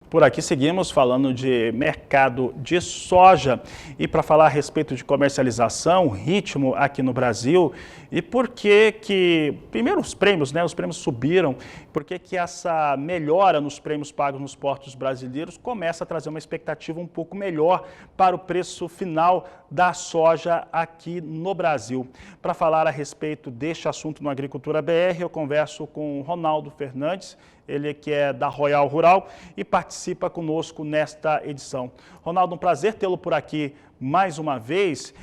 Por aqui seguimos falando de mercado de soja e para falar a respeito de comercialização, ritmo aqui no Brasil e por que primeiro os prêmios, né? Os prêmios subiram, por que essa melhora nos prêmios pagos nos portos brasileiros começa a trazer uma expectativa um pouco melhor para o preço final da soja aqui no Brasil. Para falar a respeito deste assunto no Agricultura BR, eu converso com Ronaldo Fernandes, ele que é da Royal Rural e participa conosco nesta edição. Ronaldo, um prazer tê-lo por aqui mais uma vez.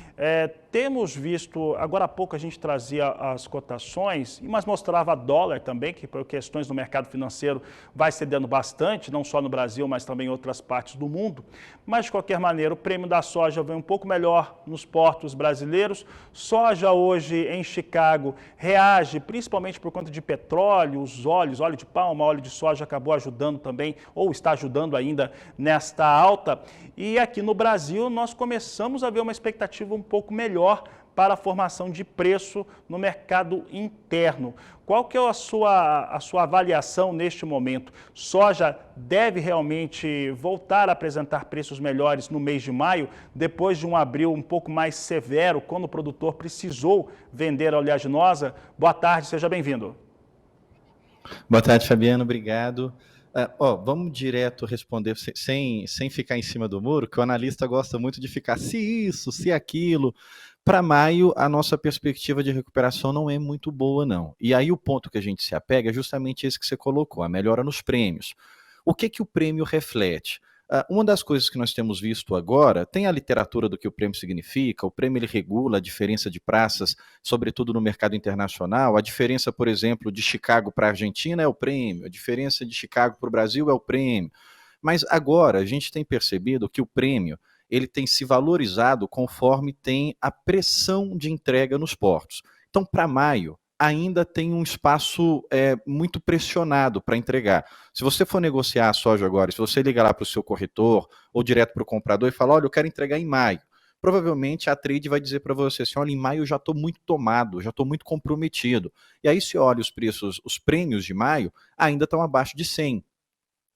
Temos visto, agora há pouco a gente trazia as cotações, mas mostrava dólar também, que por questões do mercado financeiro vai cedendo bastante, não só no Brasil, mas também em outras partes do mundo. Mas, de qualquer maneira, o prêmio da soja vem um pouco melhor nos portos brasileiros. Soja hoje em Chicago reage, principalmente por conta de petróleo, os óleos, óleo de palma, óleo de soja acabou ajudando também, ou está ajudando ainda nesta alta. E aqui no Brasil nós começamos a ver uma expectativa um pouco melhor para a formação de preço no mercado interno. Qual que é a sua avaliação neste momento? Soja deve realmente voltar a apresentar preços melhores no mês de maio, depois de um abril um pouco mais severo, quando o produtor precisou vender a oleaginosa? Boa tarde, seja bem-vindo. Boa tarde, Fabiano, obrigado. Vamos direto responder sem ficar em cima do muro, que o analista gosta muito de ficar se isso, se aquilo. Para maio, a nossa perspectiva de recuperação não é muito boa, não. E aí o ponto que a gente se apega é justamente esse que você colocou, a melhora nos prêmios. O que o prêmio reflete? Uma das coisas que nós temos visto agora, tem a literatura do que o prêmio significa, o prêmio ele regula a diferença de praças, sobretudo no mercado internacional, a diferença, por exemplo, de Chicago para a Argentina é o prêmio, a diferença de Chicago para o Brasil é o prêmio. Mas agora a gente tem percebido que o prêmio ele tem se valorizado conforme tem a pressão de entrega nos portos. Então, para maio, ainda tem um espaço muito pressionado para entregar. Se você for negociar a soja agora, se você ligar lá para o seu corretor ou direto para o comprador e falar, olha, eu quero entregar em maio, provavelmente a trade vai dizer para você assim, olha, em maio eu já estou muito tomado, já estou muito comprometido. E aí se olha os preços, os prêmios de maio ainda estão abaixo de 100.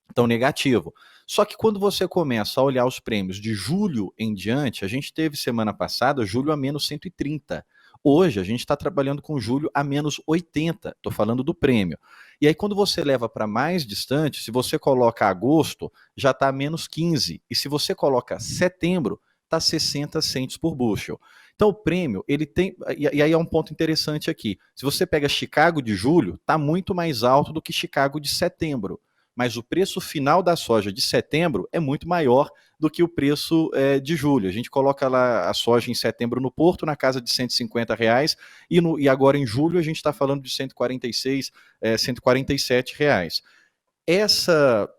Então, negativo. Só que quando você começa a olhar os prêmios de julho em diante, a gente teve semana passada julho a menos 130. Hoje a gente está trabalhando com julho a menos 80, estou falando do prêmio. E aí quando você leva para mais distante, se você coloca agosto, já está a menos 15. E se você coloca setembro, está 60 cents por bushel. Então o prêmio, ele tem, e aí é um ponto interessante aqui, se você pega Chicago de julho, está muito mais alto do que Chicago de setembro. Mas o preço final da soja de setembro é muito maior do que o preço de julho. A gente coloca lá a soja em setembro no porto, na casa de R$ 150, e agora em julho a gente está falando de 146, R$ 147. Essa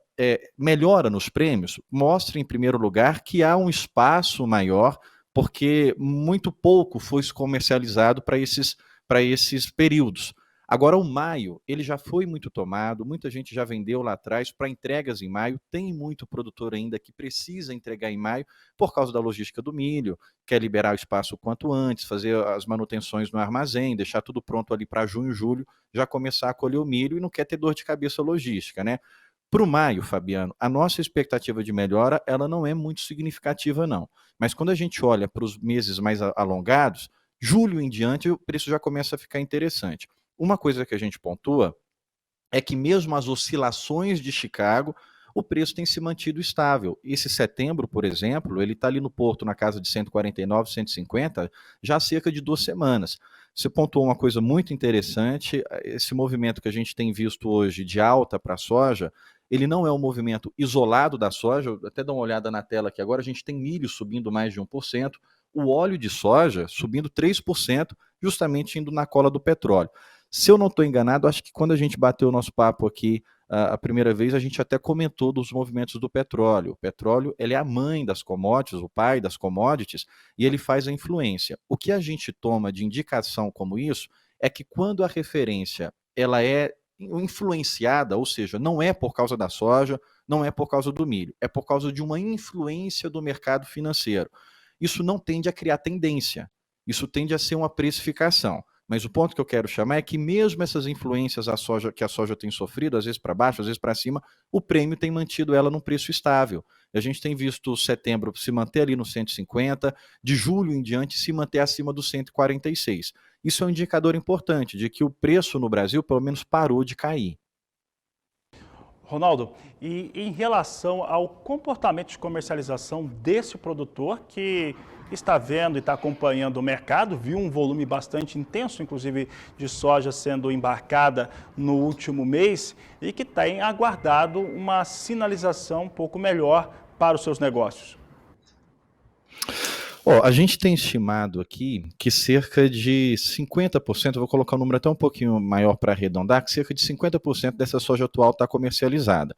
melhora nos prêmios mostra, em primeiro lugar, que há um espaço maior, porque muito pouco foi comercializado para esses períodos. Agora, o maio, ele já foi muito tomado, muita gente já vendeu lá atrás para entregas em maio, tem muito produtor ainda que precisa entregar em maio por causa da logística do milho, quer liberar o espaço o quanto antes, fazer as manutenções no armazém, deixar tudo pronto ali para junho, julho, já começar a colher o milho e não quer ter dor de cabeça logística, né? Para o maio, Fabiano, a nossa expectativa de melhora, ela não é muito significativa, não. Mas quando a gente olha para os meses mais alongados, julho em diante, o preço já começa a ficar interessante. Uma coisa que a gente pontua é que mesmo as oscilações de Chicago, o preço tem se mantido estável. Esse setembro, por exemplo, ele está ali no porto na casa de 149, 150, já há cerca de 2 semanas. Você pontuou uma coisa muito interessante, esse movimento que a gente tem visto hoje de alta para a soja, ele não é um movimento isolado da soja, eu até dou uma olhada na tela aqui agora, a gente tem milho subindo mais de 1%, o óleo de soja subindo 3%, justamente indo na cola do petróleo. Se eu não estou enganado, acho que quando a gente bateu o nosso papo aqui a primeira vez, a gente até comentou dos movimentos do petróleo. O petróleo, ele é a mãe das commodities, o pai das commodities, e ele faz a influência. O que a gente toma de indicação como isso é que quando a referência ela é influenciada, ou seja, não é por causa da soja, não é por causa do milho, é por causa de uma influência do mercado financeiro. Isso não tende a criar tendência, isso tende a ser uma precificação. Mas o ponto que eu quero chamar é que mesmo essas influências que a soja tem sofrido, às vezes para baixo, às vezes para cima, o prêmio tem mantido ela num preço estável. A gente tem visto setembro se manter ali no 150, de julho em diante se manter acima dos 146. Isso é um indicador importante de que o preço no Brasil pelo menos parou de cair. Ronaldo, e em relação ao comportamento de comercialização desse produtor que está vendo e está acompanhando o mercado, viu um volume bastante intenso, inclusive de soja sendo embarcada no último mês e que tem aguardado uma sinalização um pouco melhor para os seus negócios. A gente tem estimado aqui que cerca de 50%, vou colocar um número até um pouquinho maior para arredondar, que cerca de 50% dessa soja atual está comercializada.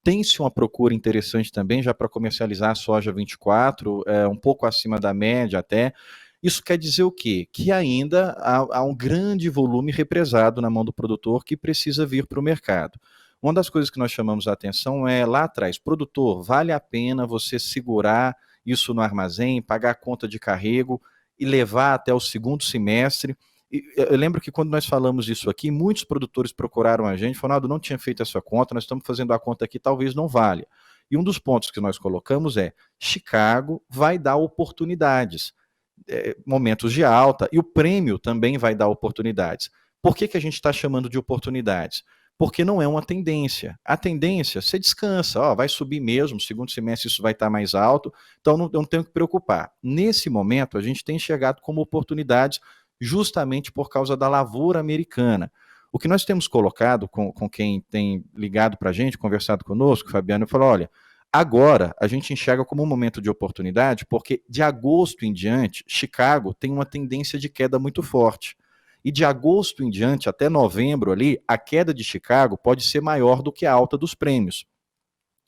Tem-se uma procura interessante também já para comercializar a soja 24, um pouco acima da média até. Isso quer dizer o quê? Que ainda há um grande volume represado na mão do produtor que precisa vir para o mercado. Uma das coisas que nós chamamos a atenção é lá atrás, produtor, vale a pena você segurar isso no armazém, pagar a conta de carrego e levar até o segundo semestre. E eu lembro que quando nós falamos isso aqui, muitos produtores procuraram a gente, falaram, não tinha feito essa conta, nós estamos fazendo a conta aqui, talvez não valha. E um dos pontos que nós colocamos é, Chicago vai dar oportunidades, momentos de alta, e o prêmio também vai dar oportunidades. Por que a gente está chamando de oportunidades? Porque não é uma tendência. A tendência, você descansa, vai subir mesmo, segundo semestre isso vai estar mais alto, então não tenho que preocupar. Nesse momento, a gente tem enxergado como oportunidades justamente por causa da lavoura americana. O que nós temos colocado com quem tem ligado para a gente, conversado conosco, Fabiano, eu falo, olha, agora a gente enxerga como um momento de oportunidade, porque de agosto em diante, Chicago tem uma tendência de queda muito forte. E de agosto em diante, até novembro ali, a queda de Chicago pode ser maior do que a alta dos prêmios.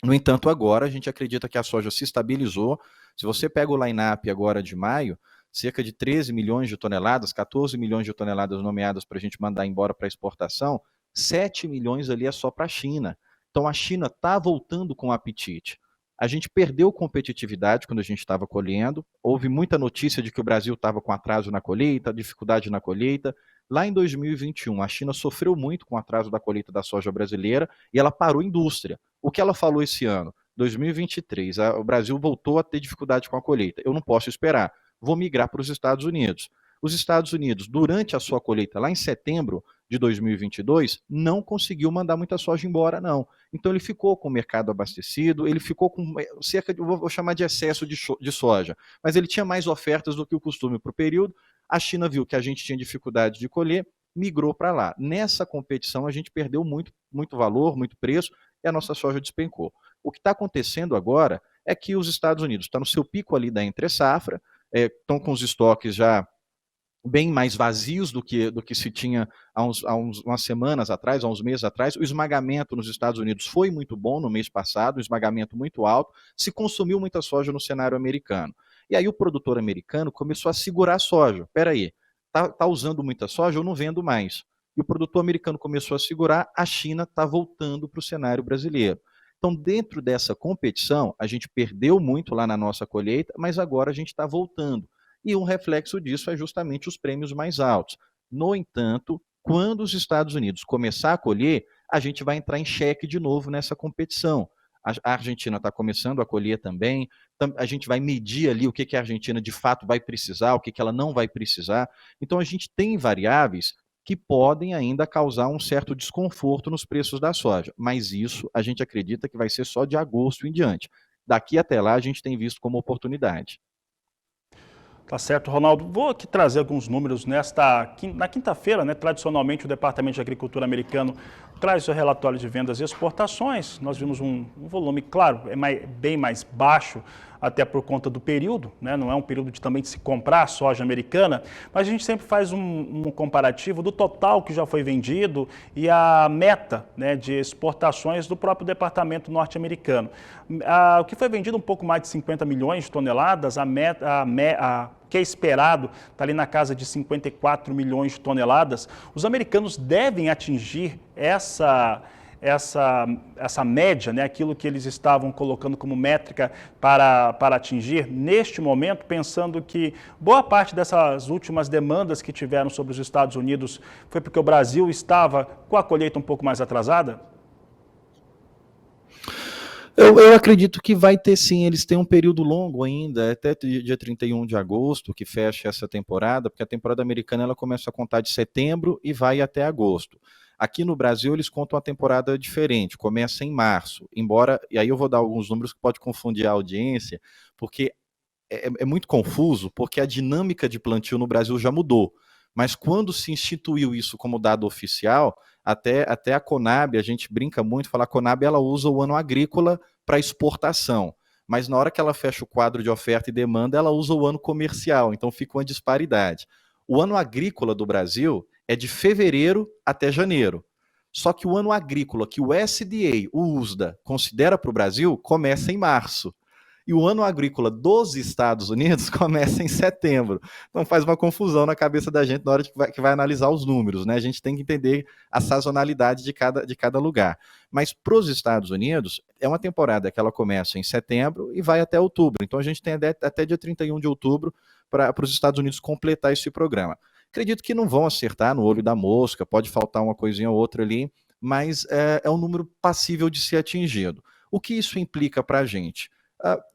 No entanto, agora a gente acredita que a soja se estabilizou. Se você pega o line-up agora de maio, cerca de 13 milhões de toneladas, 14 milhões de toneladas nomeadas para a gente mandar embora para exportação, 7 milhões ali é só para a China. Então a China está voltando com apetite. A gente perdeu competitividade quando a gente estava colhendo, houve muita notícia de que o Brasil estava com atraso na colheita, dificuldade na colheita. Lá em 2021, a China sofreu muito com o atraso da colheita da soja brasileira e ela parou a indústria. O que ela falou esse ano? 2023, o Brasil voltou a ter dificuldade com a colheita. Eu não posso esperar, vou migrar para os Estados Unidos. Os Estados Unidos, durante a sua colheita, lá em setembro de 2022, não conseguiu mandar muita soja embora, não. Então ele ficou com o mercado abastecido, ele ficou com cerca de, vou chamar de excesso de soja, mas ele tinha mais ofertas do que o costume para o período. A China viu que a gente tinha dificuldade de colher, migrou para lá. Nessa competição a gente perdeu muito, muito valor, muito preço, e a nossa soja despencou. O que está acontecendo agora é que os Estados Unidos estão no seu pico ali da entre-safra, estão com os estoques já bem mais vazios do que se tinha há umas semanas atrás, há uns meses atrás. O esmagamento nos Estados Unidos foi muito bom no mês passado, um esmagamento muito alto, se consumiu muita soja no cenário americano. E aí o produtor americano começou a segurar a soja. Espera aí, tá usando muita soja, eu não vendo mais. E o produtor americano começou a segurar, a China está voltando para o cenário brasileiro. Então, dentro dessa competição, a gente perdeu muito lá na nossa colheita, mas agora a gente está voltando. E um reflexo disso é justamente os prêmios mais altos. No entanto, quando os Estados Unidos começar a colher, a gente vai entrar em xeque de novo nessa competição. A Argentina está começando a colher também, a gente vai medir ali o que a Argentina de fato vai precisar, o que ela não vai precisar. Então a gente tem variáveis que podem ainda causar um certo desconforto nos preços da soja, mas isso a gente acredita que vai ser só de agosto em diante. Daqui até lá a gente tem visto como oportunidade. Tá certo, Ronaldo. Vou aqui trazer alguns números na quinta-feira, né? Tradicionalmente o Departamento de Agricultura americano traz o relatório de vendas e exportações. Nós vimos um volume, claro, bem mais baixo, até por conta do período, né? Não é um período também de se comprar soja americana, mas a gente sempre faz um comparativo do total que já foi vendido e a meta, né, de exportações do próprio departamento norte-americano. O que foi vendido um pouco mais de 50 milhões de toneladas, que é esperado, está ali na casa de 54 milhões de toneladas. Os americanos devem atingir essa média, né, aquilo que eles estavam colocando como métrica para atingir neste momento, pensando que boa parte dessas últimas demandas que tiveram sobre os Estados Unidos foi porque o Brasil estava com a colheita um pouco mais atrasada? Eu acredito que vai ter sim, eles têm um período longo ainda, até dia 31 de agosto, que fecha essa temporada, porque a temporada americana ela começa a contar de setembro e vai até agosto. Aqui no Brasil eles contam uma temporada diferente, começa em março, embora, e aí eu vou dar alguns números que pode confundir a audiência, porque é muito confuso, porque a dinâmica de plantio no Brasil já mudou. Mas quando se instituiu isso como dado oficial, até a Conab, a gente brinca muito, fala a Conab ela usa o ano agrícola para exportação, mas na hora que ela fecha o quadro de oferta e demanda, ela usa o ano comercial, então fica uma disparidade. O ano agrícola do Brasil é de fevereiro até janeiro. Só que o ano agrícola que o SDA, o USDA, considera para o Brasil, começa em março. E o ano agrícola dos Estados Unidos começa em setembro. Então faz uma confusão na cabeça da gente na hora que vai analisar os números, né? A gente tem que entender a sazonalidade de cada lugar. Mas para os Estados Unidos, é uma temporada que ela começa em setembro e vai até outubro. Então a gente tem até dia 31 de outubro para os Estados Unidos completar esse programa. Acredito que não vão acertar no olho da mosca, pode faltar uma coisinha ou outra ali, mas é um número passível de ser atingido. O que isso implica para a gente?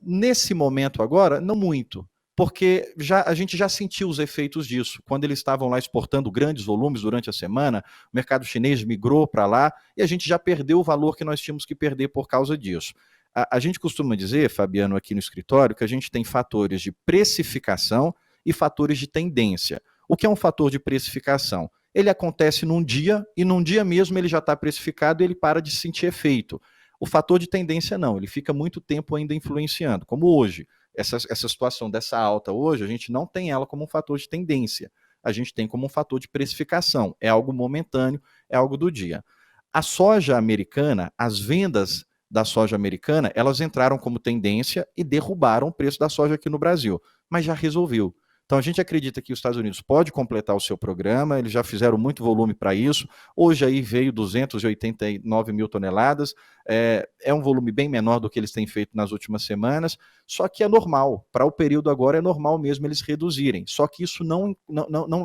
Nesse momento agora, não muito, porque a gente já sentiu os efeitos disso. Quando eles estavam lá exportando grandes volumes durante a semana, o mercado chinês migrou para lá e a gente já perdeu o valor que nós tínhamos que perder por causa disso. A gente costuma dizer, Fabiano, aqui no escritório, que a gente tem fatores de precificação e fatores de tendência. O que é um fator de precificação? Ele acontece num dia e num dia mesmo ele já está precificado e ele para de sentir efeito. O fator de tendência não, ele fica muito tempo ainda influenciando, como hoje. Essa situação dessa alta hoje, a gente não tem ela como um fator de tendência, a gente tem como um fator de precificação, é algo momentâneo, é algo do dia. A soja americana, as vendas da soja americana, elas entraram como tendência e derrubaram o preço da soja aqui no Brasil, mas já resolveu. Então a gente acredita que os Estados Unidos pode completar o seu programa, eles já fizeram muito volume para isso, hoje aí veio 289 mil toneladas, é um volume bem menor do que eles têm feito nas últimas semanas, só que é normal, para o período agora é normal mesmo eles reduzirem, só que isso não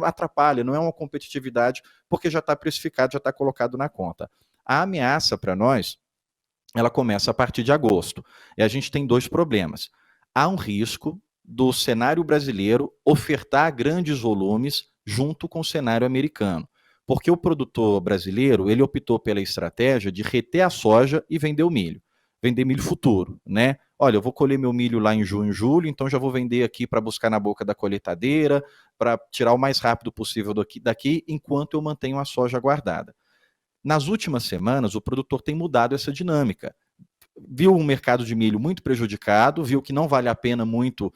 atrapalha, não é uma competitividade, porque já está precificado, já está colocado na conta. A ameaça para nós, ela começa a partir de agosto, e a gente tem dois problemas. Há um risco do cenário brasileiro ofertar grandes volumes junto com o cenário americano. Porque o produtor brasileiro, ele optou pela estratégia de reter a soja e vender o milho. Vender milho futuro, né? Olha, eu vou colher meu milho lá em junho, julho, então já vou vender aqui para buscar na boca da colheitadeira, para tirar o mais rápido possível daqui, enquanto eu mantenho a soja guardada. Nas últimas semanas, o produtor tem mudado essa dinâmica. Viu um mercado de milho muito prejudicado, viu que não vale a pena muito,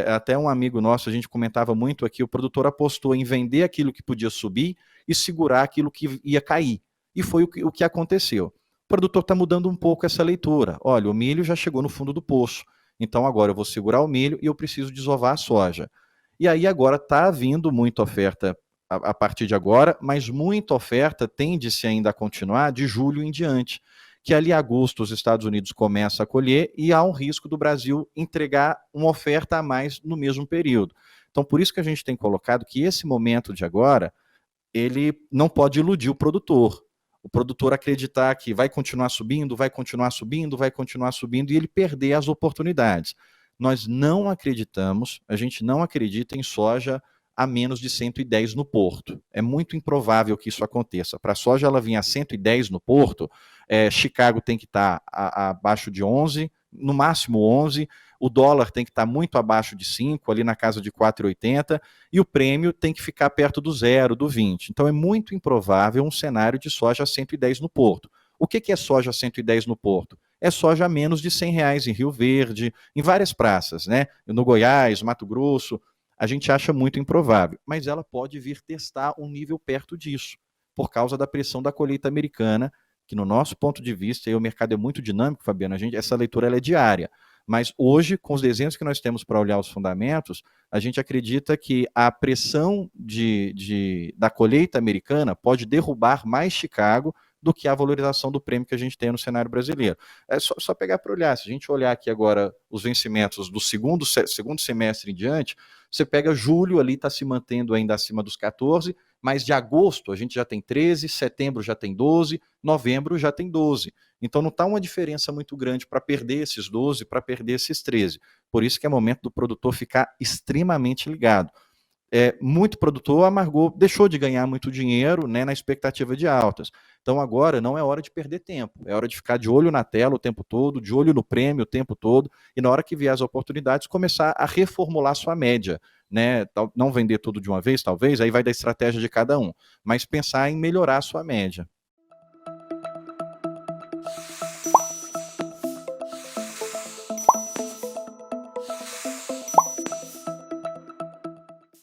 até um amigo nosso, a gente comentava muito aqui, o produtor apostou em vender aquilo que podia subir e segurar aquilo que ia cair. E foi o que aconteceu. O produtor está mudando um pouco essa leitura. Olha, o milho já chegou no fundo do poço, então agora eu vou segurar o milho e eu preciso desovar a soja. E aí agora está vindo muita oferta a partir de agora, mas muita oferta tende-se ainda a continuar de julho em diante, que ali em agosto os Estados Unidos começam a colher e há um risco do Brasil entregar uma oferta a mais no mesmo período. Então, por isso que a gente tem colocado que esse momento de agora, ele não pode iludir o produtor. O produtor acreditar que vai continuar subindo, vai continuar subindo, vai continuar subindo e ele perder as oportunidades. Nós não acreditamos, a gente não acredita em soja a menos de 110 no porto. É muito improvável que isso aconteça. Para a soja ela vir a 110 no porto, Chicago tem que estar abaixo de 11, no máximo 11, o dólar tem que estar muito abaixo de 5, ali na casa de 4,80, e o prêmio tem que ficar perto do zero, do 20. Então é muito improvável um cenário de soja a 110 no porto. O que é soja a 110 no porto? É soja a menos de R$ 100 em Rio Verde, em várias praças, né? No Goiás, Mato Grosso, a gente acha muito improvável, mas ela pode vir testar um nível perto disso, por causa da pressão da colheita americana, que no nosso ponto de vista, e o mercado é muito dinâmico, Fabiano, essa leitura ela é diária, mas hoje, com os desenhos que nós temos para olhar os fundamentos, a gente acredita que a pressão da colheita americana pode derrubar mais Chicago do que a valorização do prêmio que a gente tem no cenário brasileiro. É só pegar para olhar. Se a gente olhar aqui agora os vencimentos do segundo semestre em diante, você pega julho ali, está se mantendo ainda acima dos 14, mas de agosto a gente já tem 13, setembro já tem 12, novembro já tem 12. Então não está uma diferença muito grande para perder esses 12, para perder esses 13. Por isso que é momento do produtor ficar extremamente ligado. Muito produtor amargou, deixou de ganhar muito dinheiro, né, na expectativa de altas. Então agora não é hora de perder tempo, é hora de ficar de olho na tela o tempo todo, de olho no prêmio o tempo todo, e na hora que vier as oportunidades, começar a reformular sua média. Né, não vender tudo de uma vez, talvez, aí vai da estratégia de cada um, mas pensar em melhorar a sua média.